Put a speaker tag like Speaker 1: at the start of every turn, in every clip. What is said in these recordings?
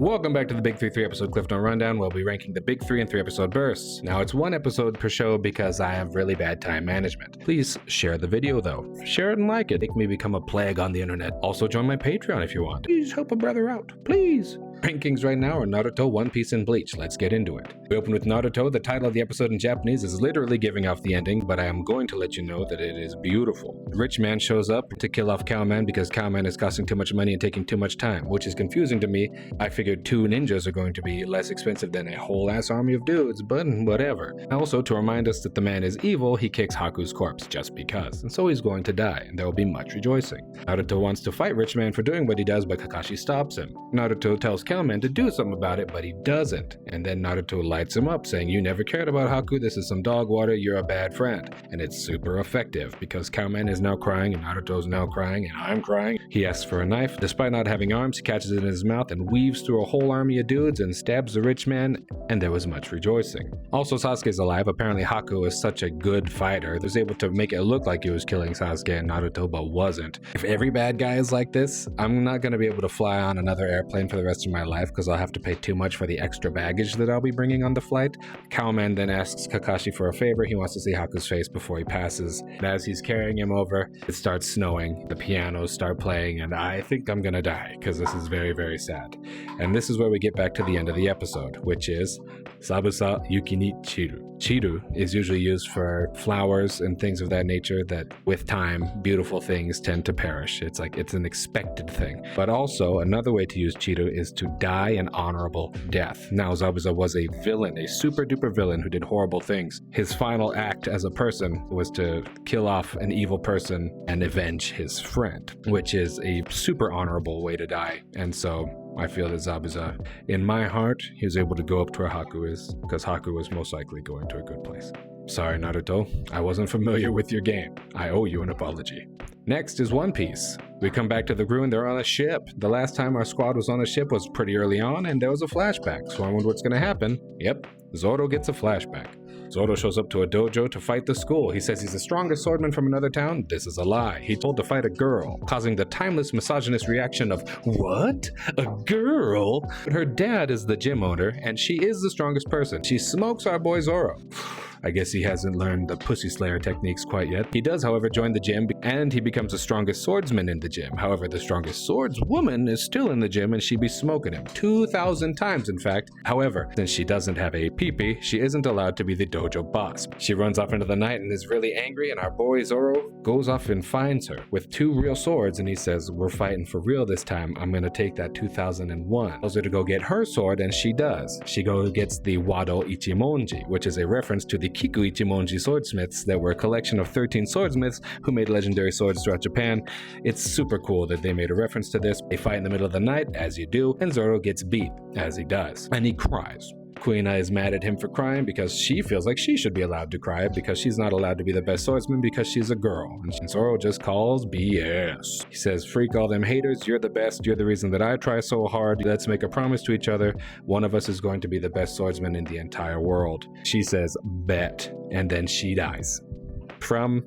Speaker 1: Welcome back to the Big 3 episode Cliff Note Rundown. We'll be ranking the Big 3 and 3 episode bursts. Now, it's one episode per show because I have really bad time management. Please share the video though. Share it and like it. Make me become a plague on the internet. Also join my Patreon if you want. Please help a brother out. Please. Rankings right now are Naruto, One Piece, and Bleach. Let's get into it. We open with Naruto. The title of the episode in Japanese is literally giving off the ending, but I am going to let you know that it is beautiful. Rich man shows up to kill off Cowman because Cowman is costing too much money and taking too much time, which is confusing to me. I figured 2 ninjas are going to be less expensive than a whole ass army of dudes, but whatever. Also, to remind us that the man is evil, he kicks Haku's corpse just because, and so he's going to die, and there will be much rejoicing. Naruto wants to fight Rich Man for doing what he does, but Kakashi stops him. Naruto tells Cowman to do something about it, but he doesn't. And then Naruto lights him up, saying, "You never cared about Haku, this is some dog water, you're a bad friend." And it's super effective, because Cowman is now crying, and Naruto's now crying, and I'm crying. He asks for a knife. Despite not having arms, he catches it in his mouth and weaves through a whole army of dudes and stabs the rich man, and there was much rejoicing. Also, Sasuke's alive. Apparently Haku is such a good fighter. He was able to make it look like he was killing Sasuke and Naruto, but wasn't. If every bad guy is like this, I'm not going to be able to fly on another airplane for the rest of my life, because I'll have to pay too much for the extra baggage that I'll be bringing on the flight. Cowman then asks Kakashi for a favor. He wants to see Haku's face before he passes. And as he's carrying him over, it starts snowing. The pianos start playing, and I think I'm gonna die, because this is very, very sad. And this is where we get back to the end of the episode, which is Sabusa Yuki ni Chiru. Chiru is usually used for flowers and things of that nature that, with time, beautiful things tend to perish. It's like it's an expected thing. But also, another way to use Chiru is to die an honorable death. Now, Zabuza was a villain, a super duper villain who did horrible things. His final act as a person was to kill off an evil person and avenge his friend, which is a super honorable way to die. And so I feel that Zabuza, in my heart, he was able to go up to where Haku is, because Haku was most likely going to a good place. Sorry, Naruto, I wasn't familiar with your game. I owe you an apology. Next is One Piece. We come back to the crew and they're on a ship. The last time our squad was on a ship was pretty early on, and there was a flashback, so I wonder what's gonna happen. Yep, Zoro gets a flashback. Zoro shows up to a dojo to fight the school. He says he's the strongest swordman from another town. This is a lie. He told to fight a girl, causing the timeless misogynist reaction of, "What? A girl?" But her dad is the gym owner, and she is the strongest person. She smokes our boy Zoro. I guess he hasn't learned the pussy slayer techniques quite yet. He does, however, join the gym, and he becomes the strongest swordsman in the gym. However, the strongest swordswoman is still in the gym, and she be smoking him 2,000 times, in fact. However, since she doesn't have a pee-pee, she isn't allowed to be the dojo boss. She runs off into the night and is really angry, and our boy Zoro goes off and finds her with 2 real swords, and he says, "We're fighting for real this time. I'm gonna take that 2001. Tells her to go get her sword, and she does. She gets the Wado Ichimonji, which is a reference to the Kiku Ichimonji swordsmiths that were a collection of 13 swordsmiths who made legendary swords throughout Japan. It's super cool that they made a reference to this. They fight in the middle of the night, as you do, and Zoro gets beat, as he does, and he cries. Kuina is mad at him for crying because she feels like she should be allowed to cry because she's not allowed to be the best swordsman because she's a girl. And Zoro just calls BS. He says, "Freak all them haters, you're the best, you're the reason that I try so hard. Let's make a promise to each other. One of us is going to be the best swordsman in the entire world." She says, "Bet," and then she dies. From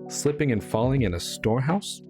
Speaker 1: slipping and falling in a storehouse?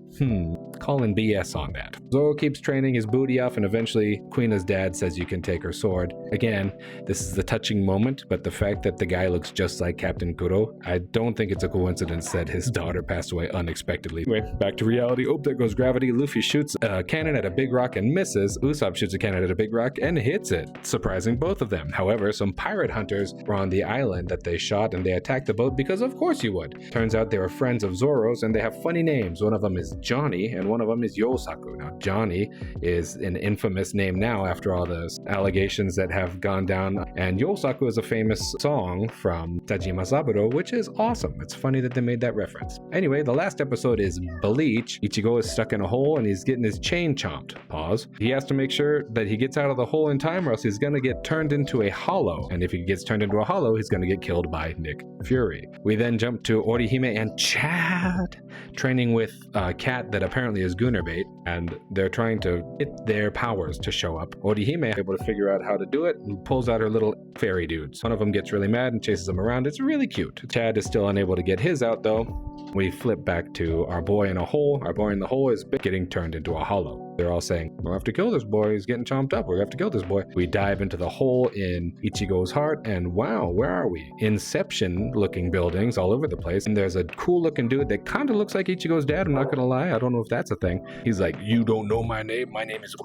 Speaker 1: Calling BS on that. Zoro keeps training his booty off, and eventually Kuina's dad says you can take her sword. Again, this is the touching moment, but the fact that the guy looks just like Captain Kuro, I don't think it's a coincidence that his daughter passed away unexpectedly. Anyway, back to reality. Oh, there goes gravity. Luffy shoots a cannon at a big rock and misses. Usopp shoots a cannon at a big rock and hits it, surprising both of them. However, some pirate hunters were on the island that they shot, and they attacked the boat because of course you would. Turns out they were friends of Zoro's, and they have funny names. One of them is Johnny, and one of them is Yosaku. Now, Johnny is an infamous name now after all the allegations that have gone down, and Yosaku is a famous song from Tajima Saburo, which is awesome. It's funny that they made that reference. Anyway, the last episode is Bleach. Ichigo is stuck in a hole, and he's getting his chain chomped. Pause. He has to make sure that he gets out of the hole in time, or else he's gonna get turned into a hollow, and if he gets turned into a hollow, he's gonna get killed by Nick Fury. We then jump to Orihime and Chad training with a cat that apparently is Gunner bait. and they're trying to get their powers to show up. Orihime is able to figure out how to do it and pulls out her little fairy dudes. One of them gets really mad and chases them around. It's really cute. Chad is still unable to get his out though. We flip back to our boy in a hole. Our boy in the hole is getting turned into a hollow. They're all saying, we'll have to kill this boy. He's getting chomped up. We have to kill this boy. We dive into the hole in Ichigo's heart, and wow, where are we? Inception looking buildings all over the place. And there's a cool looking dude that kind of looks like Ichigo's dad. I'm not going to lie. I don't know if that's a thing. He's like, you don't know my name. My name is...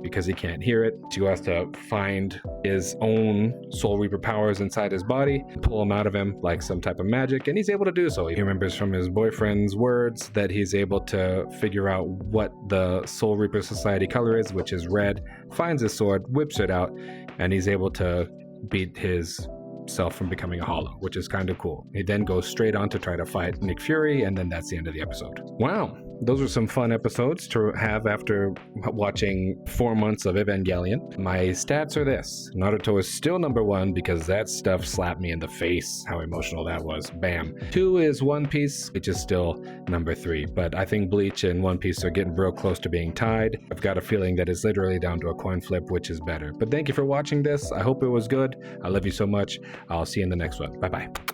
Speaker 1: Because he can't hear it. Ichigo has to find his own Soul Reaper powers inside his body, pull them out of him like some type of magic, and he's able to do so. He remembers from his boyfriend's words that he's able to figure out what the Soul Reaper Society color is, which is red, finds his sword, whips it out, and he's able to beat his self from becoming a hollow, which is kind of cool. He then goes straight on to try to fight Nick Fury, and then that's the end of the episode. Wow. Those are some fun episodes to have after watching 4 months of Evangelion. My stats are this. Naruto is still number 1 because that stuff slapped me in the face, how emotional that was. Bam. 2 is One Piece, which is still number 3. But I think Bleach and One Piece are getting real close to being tied. I've got a feeling that it's literally down to a coin flip, which is better. But thank you for watching this. I hope it was good. I love you so much. I'll see you in the next one. Bye-bye.